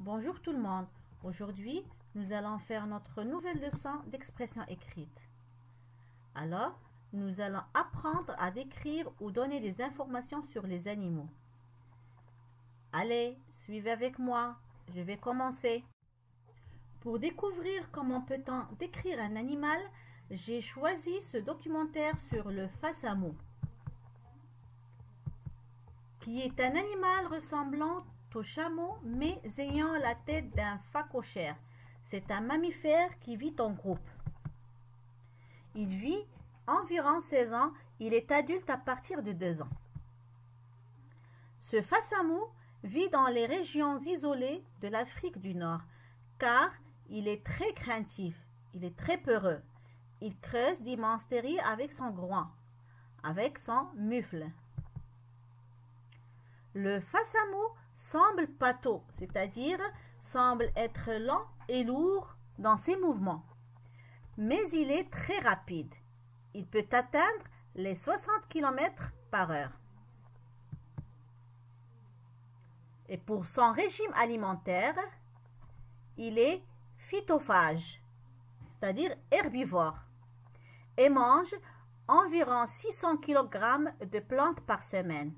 Bonjour tout le monde. Aujourd'hui, nous allons faire notre nouvelle leçon d'expression écrite. Alors, nous allons apprendre à décrire ou donner des informations sur les animaux. Allez, suivez avec moi. Je vais commencer. Pour découvrir comment peut-on décrire un animal, j'ai choisi ce documentaire sur le face-à-mot, qui est un animal ressemblant au chameau mais ayant la tête d'un phacochère. C'est un mammifère qui vit en groupe. Il vit environ 16 ans. Il est adulte à partir de 2 ans. Ce face-à-mot vit dans les régions isolées de l'Afrique du Nord car il est très craintif, il est très peureux. Il creuse d'immenses terriers avec son groin, avec son mufle. Le face-à-mot semble pâteau, c'est-à-dire semble être lent et lourd dans ses mouvements. Mais il est très rapide. Il peut atteindre les 60 km/h. Et pour son régime alimentaire, il est phytophage, c'est-à-dire herbivore, et mange environ 600 kg de plantes par semaine.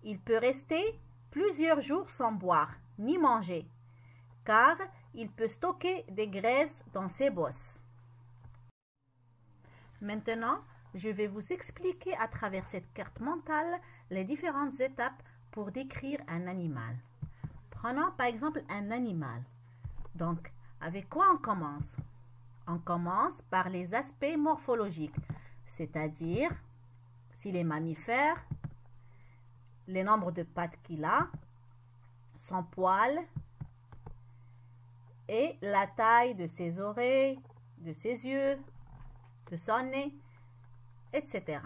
Il peut rester plusieurs jours sans boire ni manger, car il peut stocker des graisses dans ses bosses. Maintenant, je vais vous expliquer à travers cette carte mentale les différentes étapes pour décrire un animal. Prenons par exemple un animal. Donc, avec quoi on commence? On commence par les aspects morphologiques, c'est-à-dire s'il est mammifère, les nombres de pattes qu'il a, son poil et la taille de ses oreilles, de ses yeux, de son nez, etc.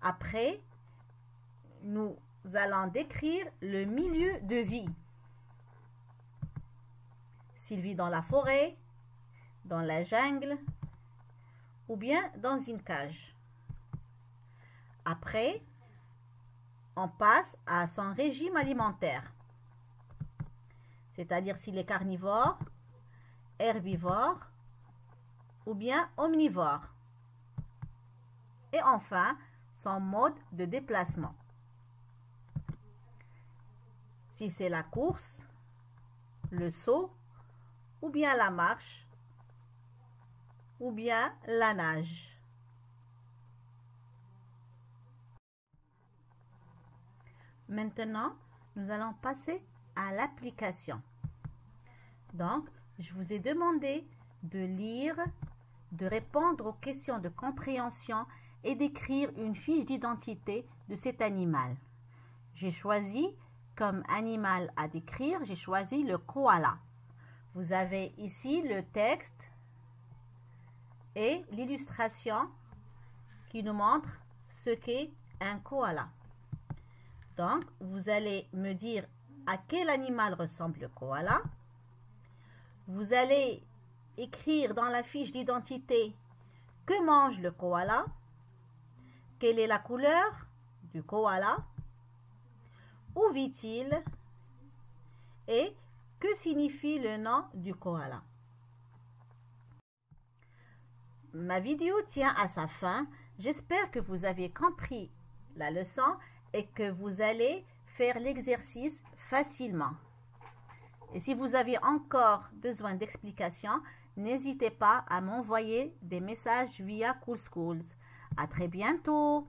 Après, nous allons décrire le milieu de vie. S'il vit dans la forêt, dans la jungle ou bien dans une cage. Après, on passe à son régime alimentaire, c'est-à-dire s'il est carnivore, herbivore ou bien omnivore. Et enfin, son mode de déplacement. Si c'est la course, le saut, ou bien la marche, ou bien la nage. Maintenant, nous allons passer à l'application. Donc, je vous ai demandé de lire, de répondre aux questions de compréhension et d'écrire une fiche d'identité de cet animal. J'ai choisi comme animal à décrire, j'ai choisi le koala. Vous avez ici le texte et l'illustration qui nous montre ce qu'est un koala. Donc, vous allez me dire à quel animal ressemble le koala. Vous allez écrire dans la fiche d'identité que mange le koala, quelle est la couleur du koala, où vit-il et que signifie le nom du koala. Ma vidéo tient à sa fin. J'espère que vous avez compris la leçon et que vous allez faire l'exercice facilement. Et si vous avez encore besoin d'explications, n'hésitez pas à m'envoyer des messages via Cool Schools. À très bientôt!